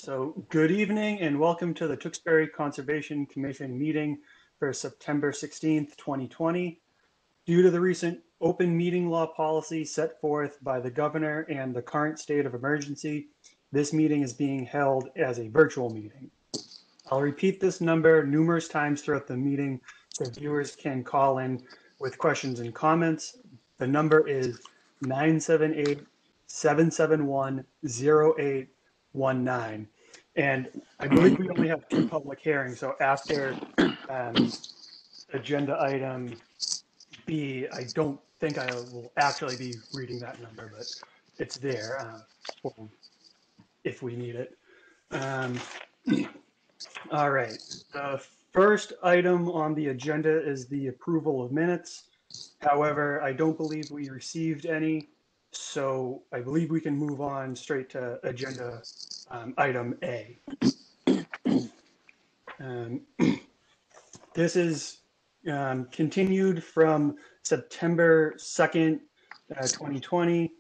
So, good evening and welcome to the Tewksbury Conservation Commission meeting for September 16th, 2020. Due to the recent open meeting law policy set forth by the governor and the current state of emergency, this meeting is being held as a virtual meeting. I'll repeat this number numerous times throughout the meeting so viewers can call in with questions and comments. The number is 978-771-0819. And I believe we only have two public hearings. So after agenda item B, I don't think I will actually be reading that number, but it's there if we need it. All right. The first item on the agenda is the approval of minutes. However, I don't believe we received any, so I believe we can move on straight to agenda item A. This is continued from September 2nd, 2020.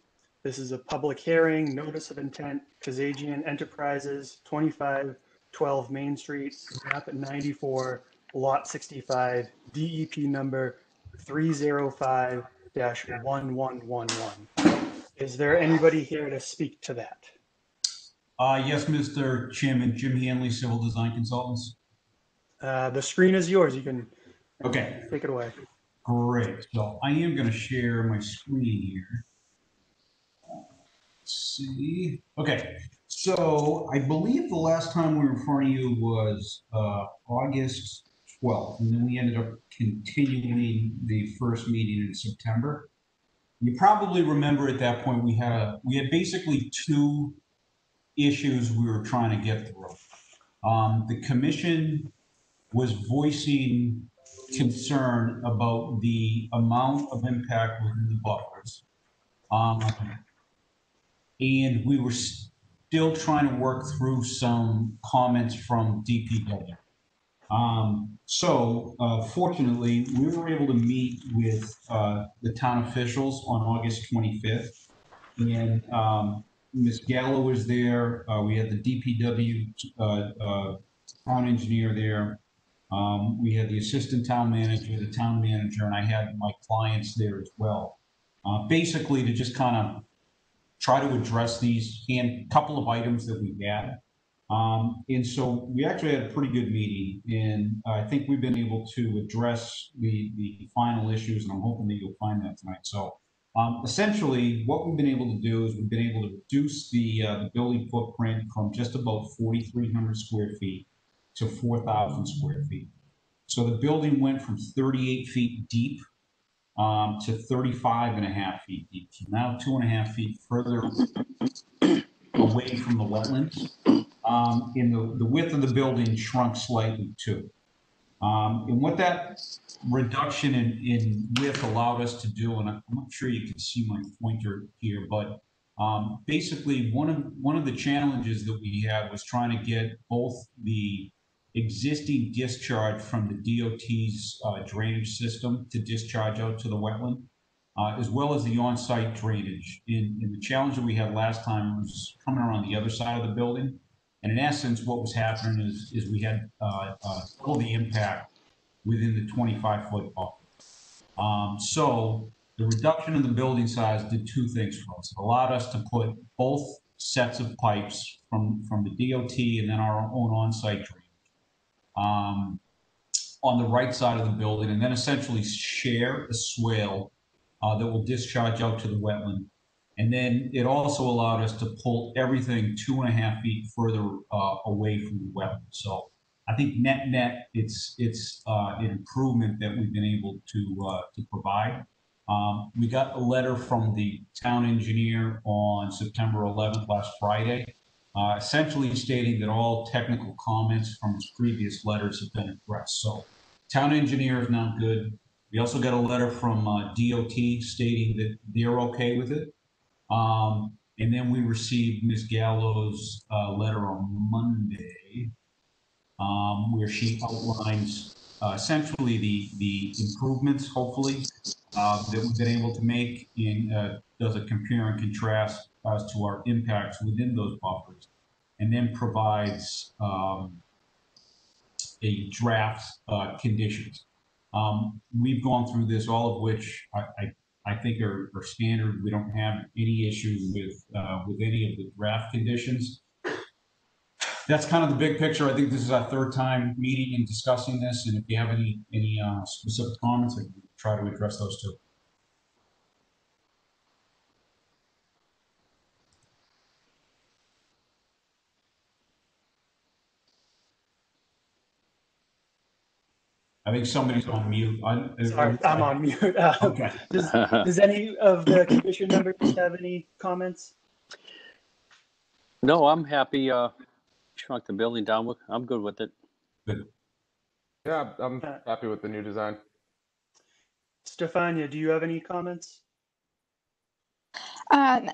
This is a public hearing, notice of intent, Kazajian Enterprises, 2512 Main Street, map 94, lot 65, DEP number 305-1111. Is there anybody here to speak to that? Yes, Mr. Chairman, Jim Hanley, Civil Design Consultants. The screen is yours. You can take it away. Great. So I am going to share my screen here. Let's see. Okay. So I believe the last time we were in front of you was August 12th, and then we ended up continuing the first meeting in September. You probably remember at that point we had basically two issues we were trying to get through. The commission was voicing concern about the amount of impact within the buffers. And we were still trying to work through some comments from DPW. Fortunately, we were able to meet with the town officials on August 25th. And Ms. Gallo was there. We had the DPW town engineer there. We had the assistant town manager, the town manager, and I had my clients there as well. Basically to just kind of try to address these couple of items that we had. And so we actually had a pretty good meeting, and I think we've been able to address the final issues, and I'm hoping that you'll find that tonight. So essentially what we've been able to do is we've been able to reduce the building footprint from just about 4,300 square feet to 4,000 square feet. So the building went from 38 feet deep to 35.5 feet deep. So now 2.5 feet further away from the wetlands. And the width of the building shrunk slightly too. And what that reduction in width allowed us to do, and I'm not sure you can see my pointer here, but basically one of the challenges that we had was trying to get both the existing discharge from the DOT's drainage system to discharge out to the wetland, as well as the on-site drainage. And the challenge that we had last time was coming around the other side of the building. And in essence, what was happening is we had all the impact within the 25-foot buffer. So the reduction in the building size did two things for us. It allowed us to put both sets of pipes from the DOT and then our own on-site drainage on the right side of the building, and then essentially share a swale that will discharge out to the wetland. And then it also allowed us to pull everything 2.5 feet further away from the wetland. So I think net, it's an improvement that we've been able to provide. We got a letter from the town engineer on September 11th, last Friday, essentially stating that all technical comments from his previous letters have been addressed. So town engineer is now good. We also got a letter from DOT stating that they're okay with it. And then we received Ms. Gallo's letter on Monday, where she outlines essentially the improvements, hopefully, that we've been able to make, and does a compare and contrast as to our impacts within those buffers. and then provides a draft conditions. We've gone through this, all of which I think are standard. We don't have any issue with any of the draft conditions. That's kind of the big picture. I think this is our third time meeting and discussing this, and if you have any specific comments, I can try to address those too. I think somebody's on mute. Sorry, I'm on mute. Okay. Does any of the commission members have any comments? No, I'm happy. Shrunk the building down. I'm good with it. Good. Yeah, I'm happy with the new design. Stefania, do you have any comments?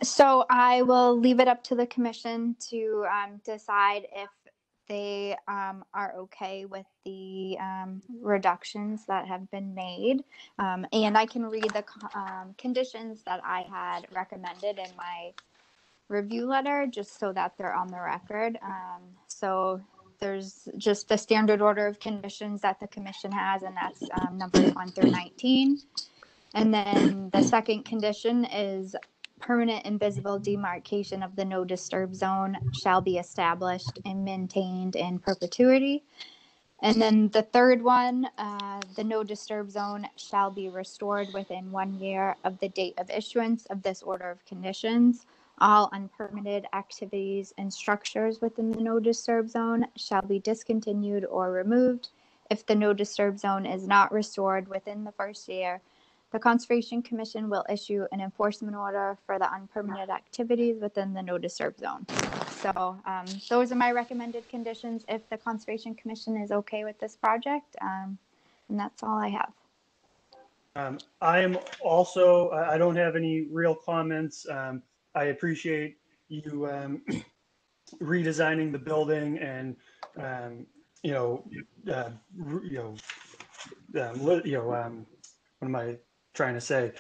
So I will leave it up to the commission to decide if they are okay with the reductions that have been made. And I can read the conditions that I had recommended in my review letter, just so that they're on the record. So there's just the standard order of conditions that the commission has, and that's numbers 1 through 19. And then the second condition is permanent and visible demarcation of the no disturb zone shall be established and maintained in perpetuity. And then the third one, the no disturb zone shall be restored within 1 year of the date of issuance of this order of conditions. All unpermitted activities and structures within the no disturb zone shall be discontinued or removed. If the no disturb zone is not restored within the first year, the Conservation Commission will issue an enforcement order for the unpermitted activities within the no disturb zone. So those are my recommended conditions if the Conservation Commission is okay with this project. And that's all I have. I am also, I don't have any real comments. I appreciate you redesigning the building and, what am I trying to say?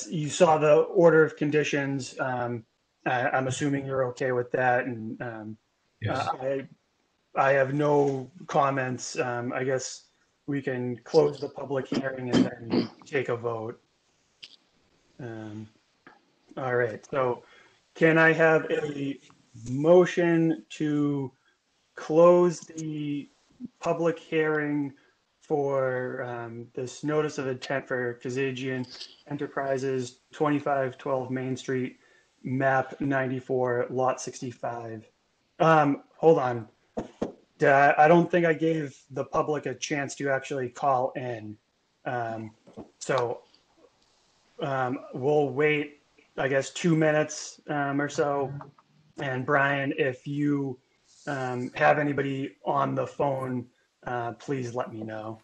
You saw the order of conditions. I'm assuming you're okay with that. And Yes. I have no comments. I guess we can close the public hearing and then take a vote. All right, so can I have a motion to close the public hearing for this notice of intent for Kazajian Enterprises, 2512 Main Street, map 94, lot 65. Hold on. I don't think I gave the public a chance to actually call in. So we'll wait, I guess, 2 minutes or so. And Brian, if you have anybody on the phone, please let me know.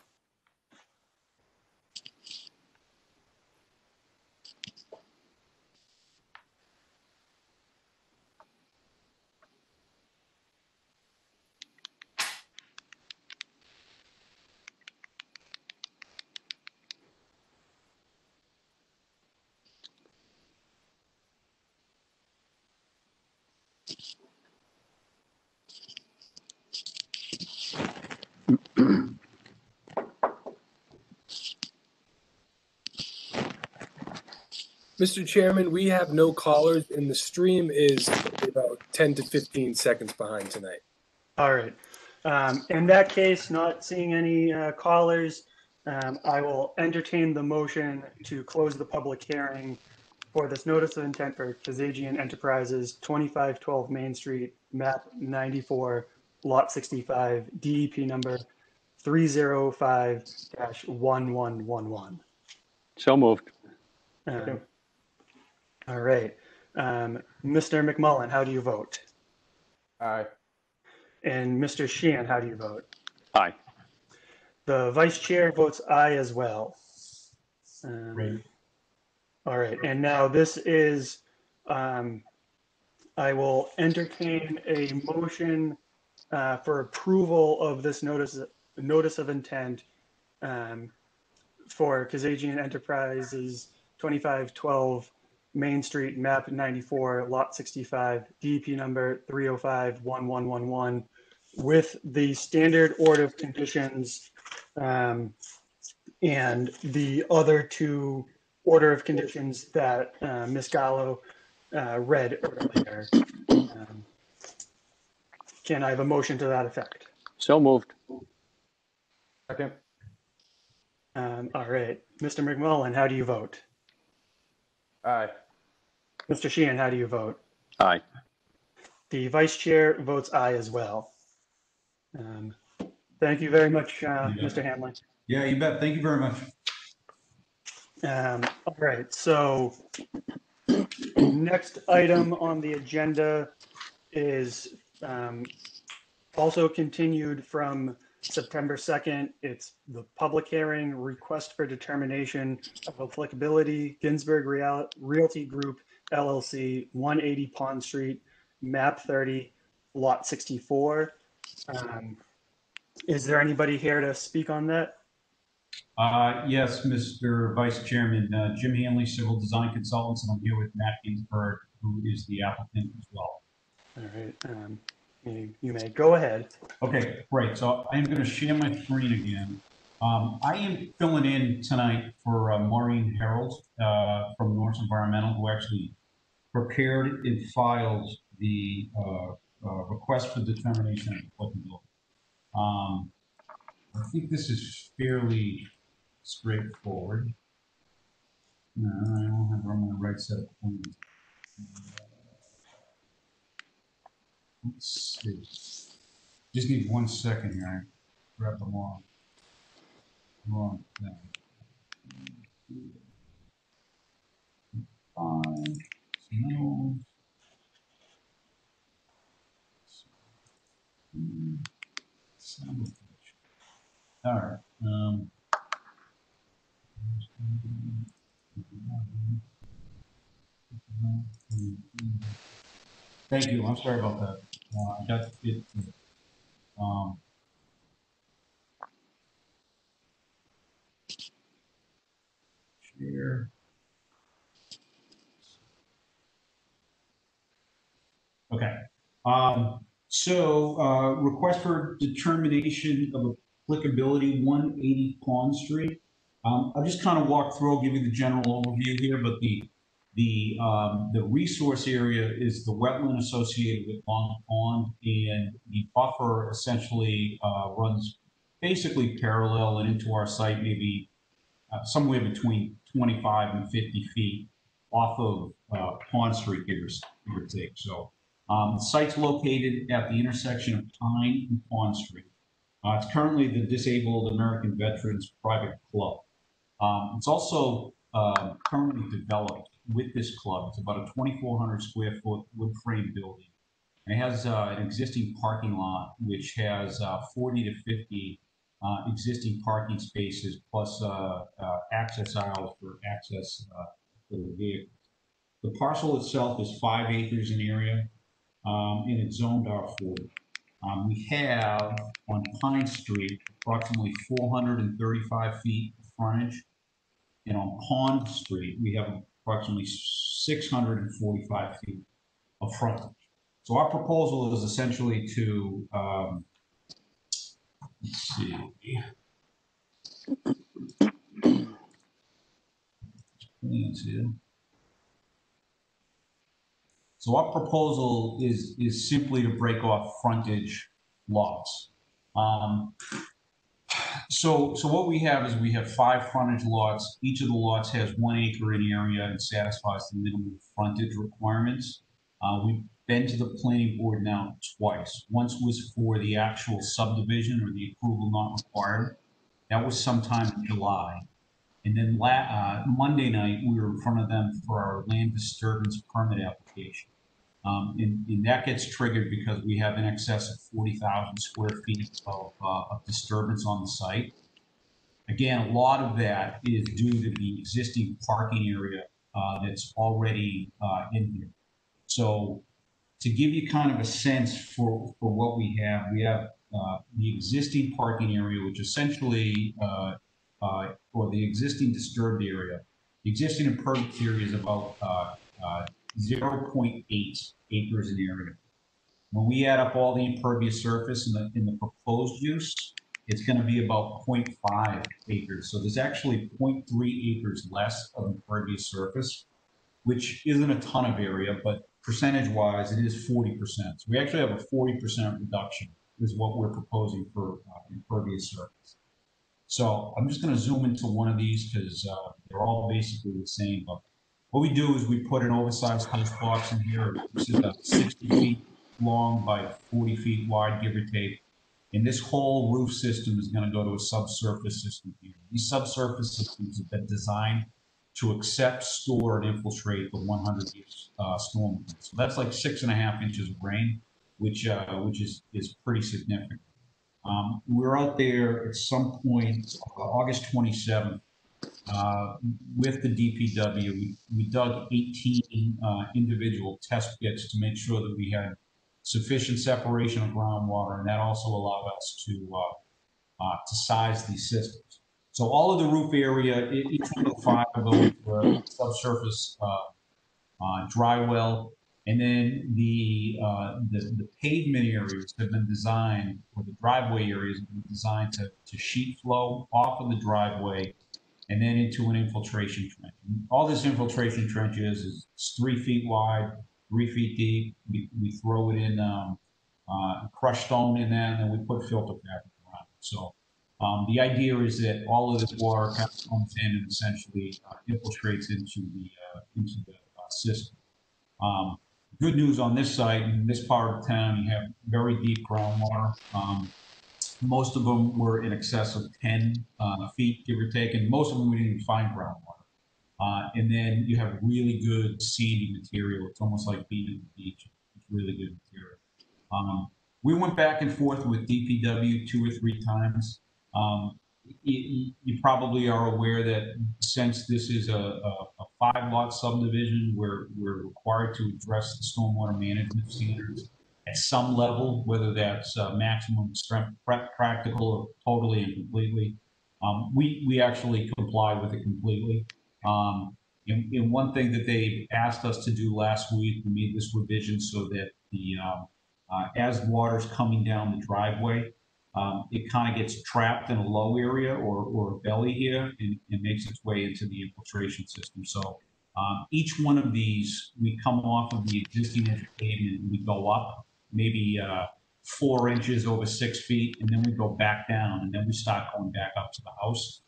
Mr. Chairman, we have no callers, and the stream is about 10 to 15 seconds behind tonight. All right. In that case, not seeing any callers, I will entertain the motion to close the public hearing for this notice of intent for Kazajian Enterprises, 2512 Main Street, map 94, lot 65, DEP number 305-1111. So moved. All right. Mr. McMullen, how do you vote? Aye. And Mr. Sheehan, how do you vote? Aye. The vice chair votes aye as well. Great. All right. And now this is, I will entertain a motion for approval of this notice of intent for Kazajian Enterprises 2512 Main Street, map 94, lot 65, DP number 3051111, with the standard order of conditions and the other two order of conditions that Ms. Gallo read earlier. Can I have a motion to that effect? So moved. Second. All right. Mr. McMullen, how do you vote? Aye. Mr. Sheehan, how do you vote? Aye. The vice chair votes aye as well. Thank you very much, Mr. Hanley. Yeah, you bet. Thank you very much. All right, so next item on the agenda is also continued from September 2nd. It's the public hearing, request for determination of applicability, Ginsberg Realty Group, LLC, 180 Pond Street, map 30, lot 64. Is there anybody here to speak on that? Yes, Mr. Vice Chairman, Jim Hanley, Civil Design Consultants, and I'm here with Matt Ginsberg, who is the applicant as well. All right, you may go ahead. Okay, great. So I am going to share my screen again. I am filling in tonight for Maureen Harold from North Environmental, who actually prepared and filed the request for determination of applicability. I think this is fairly straightforward. No, I don't have them on the right set of plans. Let's see. Just need 1 second here. I grab them all. Wrong thing. 5. No. All right. Thank you. I'm sorry about that. I got it. Share. Okay. Request for determination of applicability, 180 Pond Street. I'll just kind of walk through, I'll give you the general overview here, but the resource area is the wetland associated with Long Pond, and the buffer essentially runs basically parallel and into our site, maybe somewhere between 25 and 50 feet off of Pond Street, give or take. So the site's located at the intersection of Pine and Pond Street. It's currently the Disabled American Veterans Private Club. It's also currently developed with this club. It's about a 2,400 square foot wood frame building. And it has an existing parking lot, which has 40 to 50 existing parking spaces, plus access aisles for access for the vehicles. The parcel itself is 5 acres in area, and it's zoned R40. We have on Pine Street approximately 435 feet of frontage, and on Pond Street we have approximately 645 feet of frontage. So our proposal is essentially to, let's see. So our proposal is simply to break off frontage lots. So what we have is we have 5 frontage lots. Each of the lots has 1 acre in area and satisfies the minimum frontage requirements. We've been to the planning board now twice. Once was for the actual subdivision or the approval not required. That was sometime in July. And then Monday night, we were in front of them for our land disturbance permit application. And that gets triggered because we have in excess of 40,000 square feet of disturbance on the site. Again, a lot of that is due to the existing parking area that's already in here. So to give you kind of a sense for what we have the existing parking area, which essentially, or the existing disturbed area. The existing impervious area is about 0.8 acres in area. When we add up all the impervious surface in the proposed use, it's going to be about 0.5 acres. So there's actually 0.3 acres less of impervious surface, which isn't a ton of area, but percentage-wise, it is 40%. So we actually have a 40% reduction is what we're proposing for impervious surface. So I'm just going to zoom into one of these because they're all basically the same. But what we do is we put an oversized house box in here. This is 60 feet long by 40 feet wide, give or take. And this whole roof system is going to go to a subsurface system here. These subsurface systems have been designed to accept, store, and infiltrate the 100-year storm event. So that's like 6.5 inches of rain, which is pretty significant. We're out there at some point, August 27th, with the DPW. We dug 18 individual test pits to make sure that we had sufficient separation of groundwater, and that also allowed us to size these systems. So all of the roof area, each one of the 5 are going to a subsurface dry well, and then the pavement areas have been designed, or the driveway areas have been designed to sheet flow off of the driveway and then into an infiltration trench. And all this infiltration trench is 3 feet wide, 3 feet deep. We throw it in crushed stone in that, and then we put filter fabric around it. So the idea is that all of this water comes in and essentially infiltrates into the system. Good news on this site, in this part of town, you have very deep groundwater. Most of them were in excess of 10 feet, give or take, and most of them we didn't even find groundwater. And then you have really good sandy material. It's almost like being at the beach. It's really good material. We went back and forth with DPW 2 or 3 times. You probably are aware that since this is a 5-lot subdivision, we're required to address the stormwater management standards at some level, whether that's maximum strength, practical, or totally and completely. We actually comply with it completely. And one thing that they asked us to do last week, we made this revision so that the as water's coming down the driveway, it kind of gets trapped in a low area or a belly here and makes its way into the infiltration system. So each one of these, we come off of the existing edge of pavement and we go up maybe 4 inches over 6 feet, and then we go back down, and then we start going back up to the house.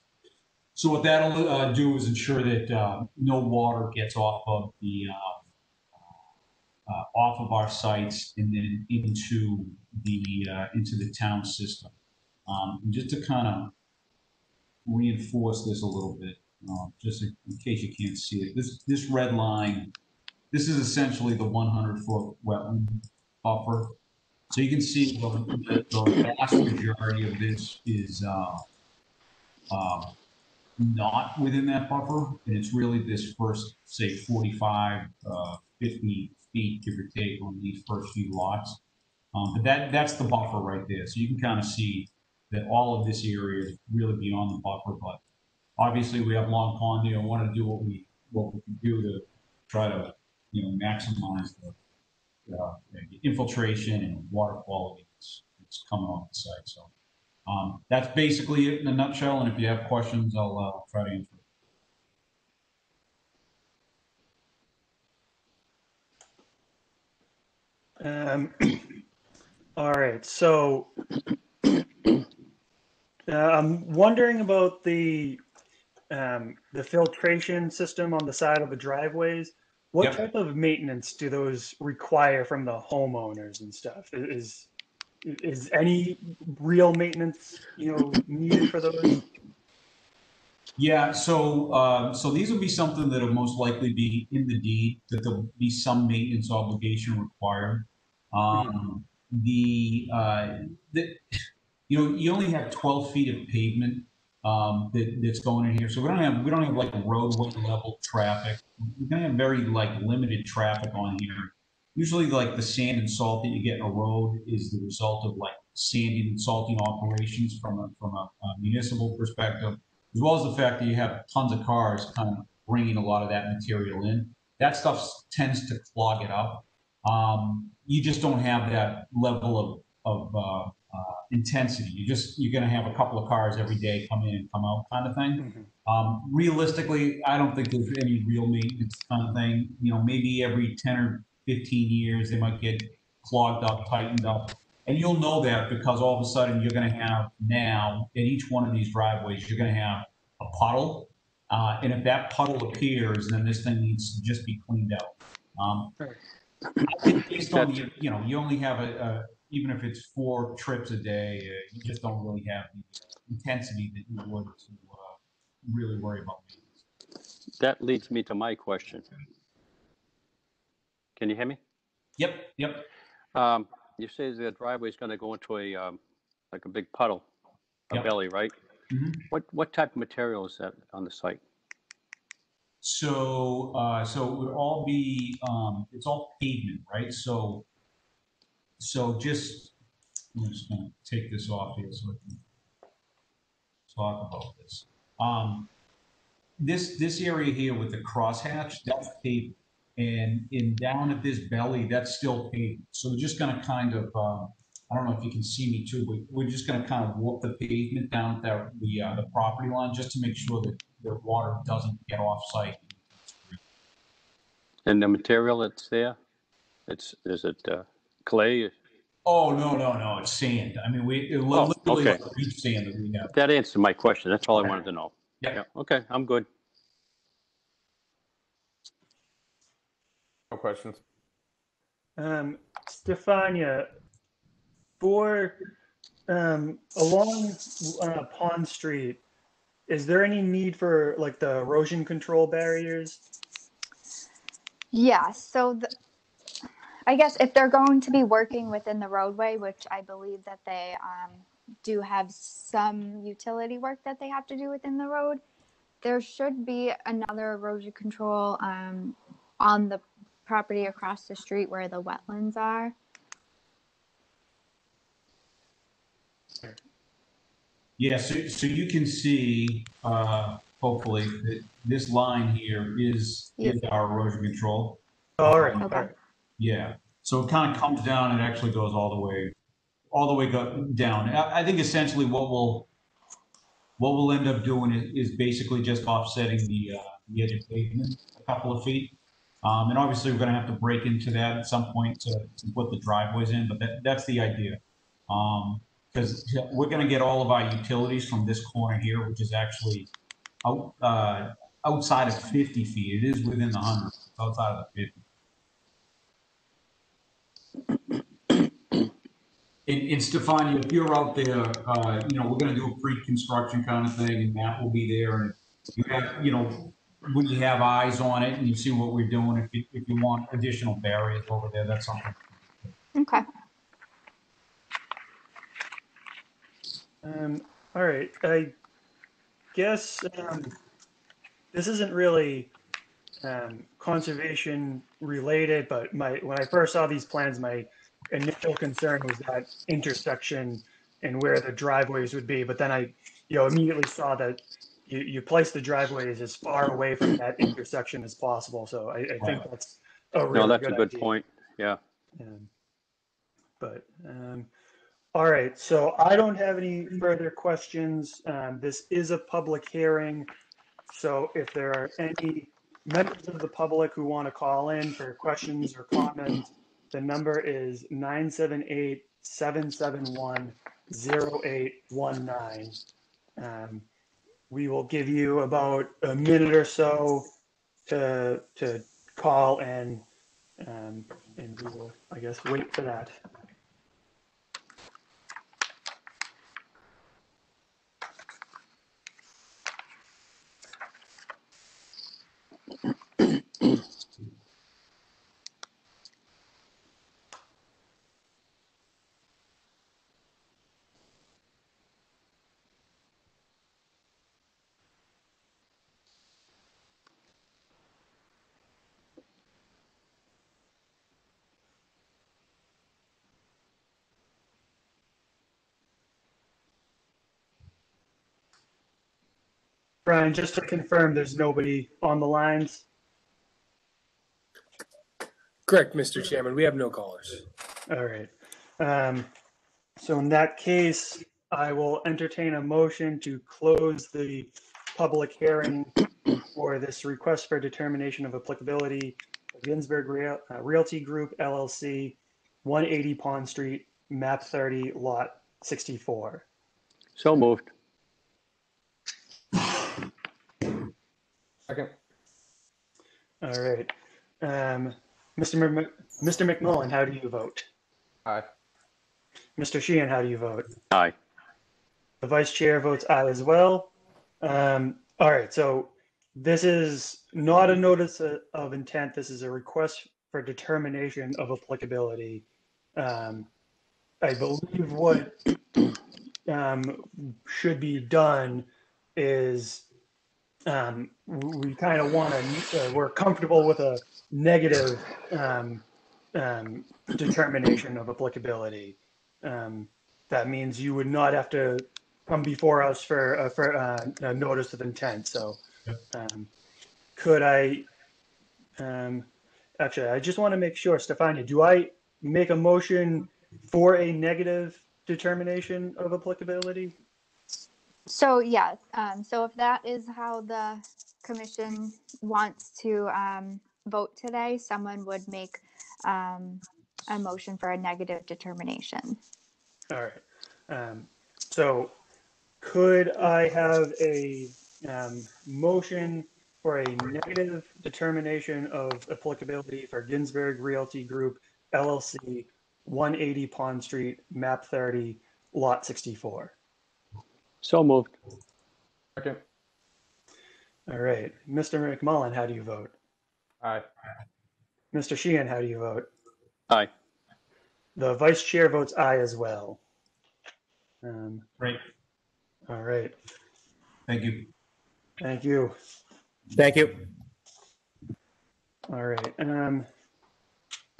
So what that'll do is ensure that no water gets off of the off of our sites and then into the town system. And just to kind of reinforce this a little bit, just in case you can't see it, this red line, this is essentially the 100-foot wetland buffer. So you can see the vast majority of this is not within that buffer, and it's really this first, say, 45, 50 feet, give or take, on these first few lots. But that's the buffer right there. So you can kind of see that all of this area is really beyond the buffer. But obviously, we have Long Pond here. I want to do what we can do to try to maximize the infiltration and water quality that's coming off the site. So that's basically it in a nutshell. And if you have questions, I'll try to answer. All right, so I'm wondering about the filtration system on the side of the driveways. What type of maintenance do those require from the homeowners and stuff? Is any real maintenance needed for those? Yeah, so these will be something that will most likely be in the deed, that there'll be some maintenance obligation required. You only have 12 feet of pavement that's going in here, so we don't have like roadway level traffic. We're gonna have very limited traffic on here. Usually, the sand and salt that you get in a road is the result of sanding and salting operations from a municipal perspective, as well as the fact that you have tons of cars kind of bringing a lot of that material in. that stuff tends to clog it up. You just don't have that level of intensity. You're going to have a couple of cars every day come in and come out kind of thing. Realistically, I don't think there's any real maintenance kind of thing. You know, maybe every 10 or 15 years they might get clogged up, tightened up. And you'll know that because all of a sudden you're going to have now at each one of these driveways, you're going to have a puddle. And if that puddle appears, then this thing needs to just be cleaned out. I think based on the, you know, you only have even if it's 4 trips a day, you just don't really have the intensity that you would to really worry about maintenance. That leads me to my question. Can you hear me? Yep. You say the driveway is going to go into a like a big puddle, a belly, right? What type of material is that on the site? So it would all be it's all pavement, right? So just I'm just going to take this off here so I can talk about this. This area here with the crosshatch, that's pavement. And down at this belly, that's still pavement. So we're just going to kind of, I don't know if you can see me too, but we're just going to kind of warp the pavement down at the property line just to make sure that the water doesn't get off site. And the material that's there, is it clay? Oh, no, it's sand. I mean, literally like beach sand that we have. That answered my question. That's all I wanted to know. Yeah. Okay, I'm good. No questions. Stefania, for along Pond Street, is there any need for like the erosion control barriers? Yeah, so I guess if they're going to be working within the roadway, which I believe that they do have some utility work that they have to do within the road, there should be another erosion control on the property across the street where the wetlands are. Yeah, so you can see, hopefully, that this line here is our erosion control. All right. Okay. Yeah, so it kind of comes down and actually goes all the way down. I think essentially what we'll end up doing is basically just offsetting the edge of pavement a couple of feet. And obviously we're going to have to break into that at some point to put the driveways in, but that's the idea. Because we're going to get all of our utilities from this corner here, which is actually outside of 50 feet. It is within the 100, outside of the 50. And Stefania, if you're out there, you know, we're going to do a pre-construction kind of thing, and Matt will be there. And you have, you know, when you have eyes on it and you see what we're doing, if you want additional barriers over there, that's something. Okay. All right. I guess this isn't really conservation related, but when I first saw these plans, my initial concern was that intersection and where the driveways would be. But then I, immediately saw that you place the driveways as far away from that intersection as possible. So I think that's a really good idea. Point. Yeah. All right. So I don't have any further questions. This is a public hearing. So if there are any members of the public who want to call in for questions or comments, the number is 978-771-0819. We will give you about a minute or so to call and we will, I guess, wait for that. Brian, just to confirm, there's nobody on the lines? Correct, Mr. Chairman. We have no callers. All right. So in that case, I will entertain a motion to close the public hearing for this request for determination of applicability of Ginsberg Realty Group LLC, 180 Pond Street, map 30, lot 64. So moved. Second. All right. Mr. McMullen, how do you vote? Aye. Mr. Sheehan, how do you vote? Aye. The vice chair votes aye as well. All right, so this is not a notice of intent. This is a request for determination of applicability. I believe what should be done is we kind of want to, we're comfortable with a negative determination of applicability. That means you would not have to come before us for a notice of intent. So could I, actually, I just want to make sure, Stefania, do I make a motion for a negative determination of applicability? So yes, so if that is how the commission wants to vote today, someone would make a motion for a negative determination. All right. So could I have a motion for a negative determination of applicability for Ginsberg Realty Group LLC, 180 Pond Street, map 30, lot 64? So moved. Second. All right. Mr. McMullen, how do you vote? Aye. Mr. Sheehan, how do you vote? Aye. The vice chair votes aye as well. Great. All right. Thank you. Thank you. Thank you. All right.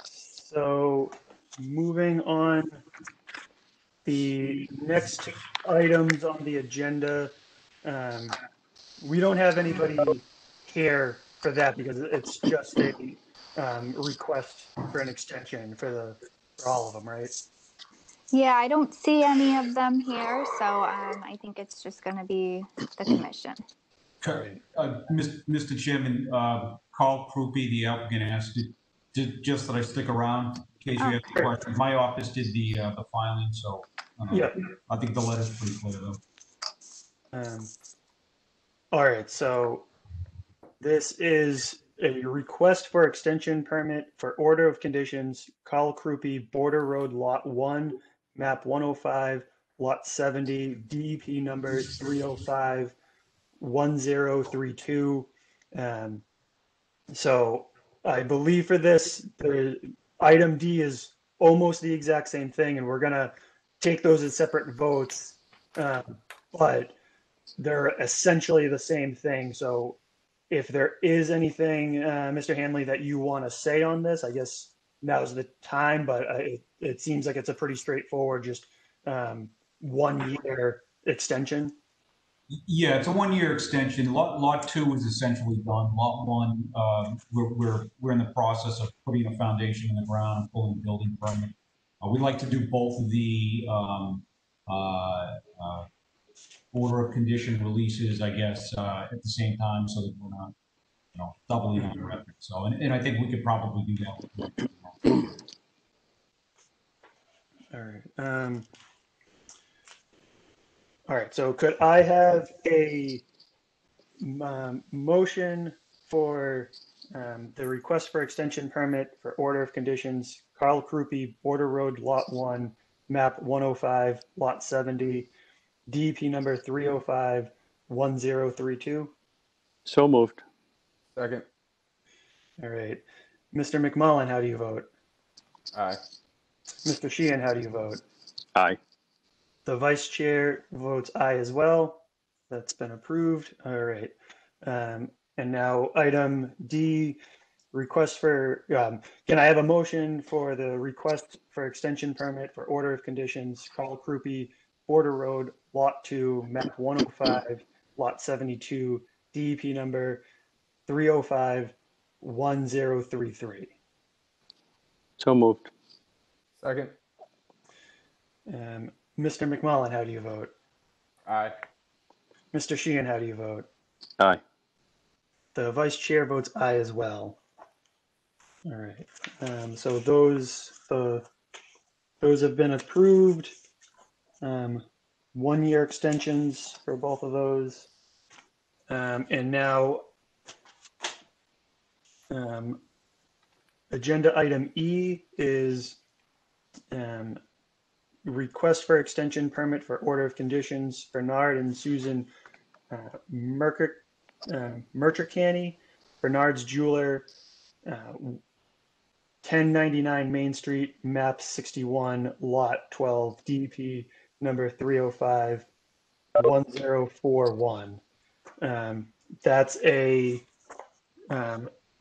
So moving on, the next two items on the agenda, we don't have anybody here for that because it's just a request for an extension for all of them, right? Yeah, I don't see any of them here, so I think it's just going to be the commission. Mr. Chairman, Carl Krupe, the applicant, asked just that I stick around in case you have any questions. My office did the filing, so Yeah. I think the letter's pretty clear though. All right, so this is a request for extension permit for order of conditions, Carl Krupe, Border Road, Lot 1, map 105, lot 70, DEP number 305-1032. So I believe for this, the item D is almost the exact same thing, and we're gonna take those as separate votes, but they're essentially the same thing. So if there is anything, Mr. Hanley, that you want to say on this, I guess now's the time, but it seems like it's a pretty straightforward, just 1 year extension. Yeah, it's a 1 year extension. Lot 2 is essentially done. Lot 1, we're in the process of putting a foundation in the ground and pulling the building permit. We'd like to do both of the order of condition releases, I guess, at the same time, so that we're not, doubling on the effort. So, and I think we could probably do that. All right. All right. So could I have a motion for the request for extension permit for order of conditions, Carl Krupe, Border Road, Lot 1, map 105, lot 70, DEP number 305-1032? So moved. Second. All right. Mr. McMullen, how do you vote? Aye. Mr. Sheehan, how do you vote? Aye. The vice chair votes aye as well. That's been approved. All right. And now item D, request for, can I have a motion for the request for extension permit for order of conditions, Carl Krupe, Border Road, Lot 2, map 105, lot 72, DEP number 305-1033? So moved. Second. Mr. McMullen, how do you vote? Aye. Mr. Sheehan, how do you vote? Aye. The vice chair votes aye as well. All right. So those have been approved. 1-year extensions for both of those. And now agenda item E is request for extension permit for order of conditions Bernard and Susan Mertricani, Bernard's Jeweler, 1099 Main Street, map 61, lot 12, DP number 305-1041. That's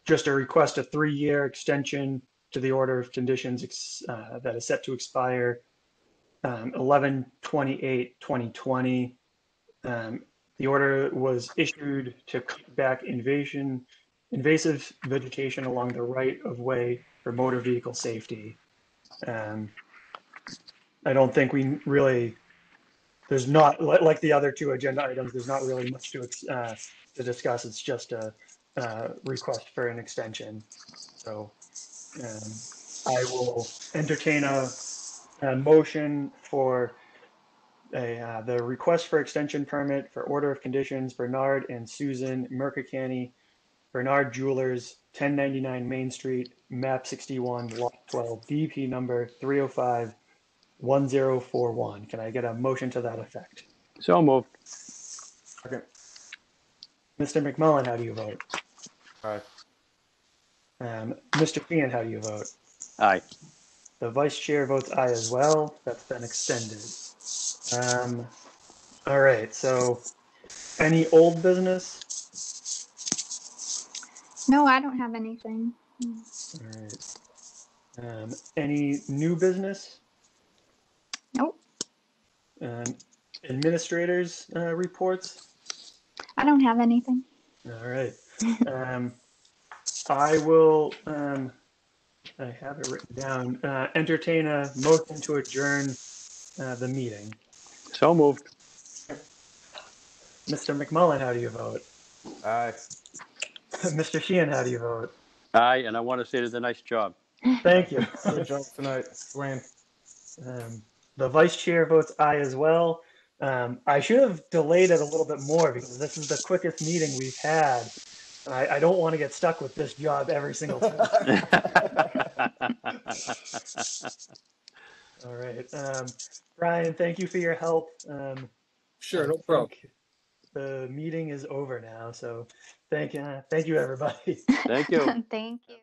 just a request, a 3-year extension to the order of conditions that is set to expire 11/28/2020. The order was issued to cut back invasive vegetation along the right of way for motor vehicle safety. I don't think we really, there's not, like the other 2 agenda items, there's not really much to discuss. It's just a request for an extension. So I will entertain a motion for the request for extension permit for order of conditions Bernard and Susan Mercacani, Bernard Jewelers, 1099 Main Street, map 61, lot 12, DP number 305-1041. Can I get a motion to that effect? So moved. Second. Mr. McMullen, how do you vote? Aye. Mr. Sheehan, how do you vote? Aye. The vice chair votes aye as well. That's been extended. All right, so any old business? No, I don't have anything. All right. Any new business? Nope. Administrators reports? I don't have anything. All right. I will, I have it written down, entertain a motion to adjourn the meeting. So moved. Mr. McMullen, how do you vote? Aye. Mr. Sheehan, how do you vote? Aye, and I want to say it's a nice job. Thank you. Good job tonight, Dwayne. The vice chair votes aye as well. I should have delayed it a little bit more because this is the quickest meeting we've had. And I don't want to get stuck with this job every single time. All right. Brian, thank you for your help. Sure, no problem. The meeting is over now. So thank you, everybody. Thank you. Thank you.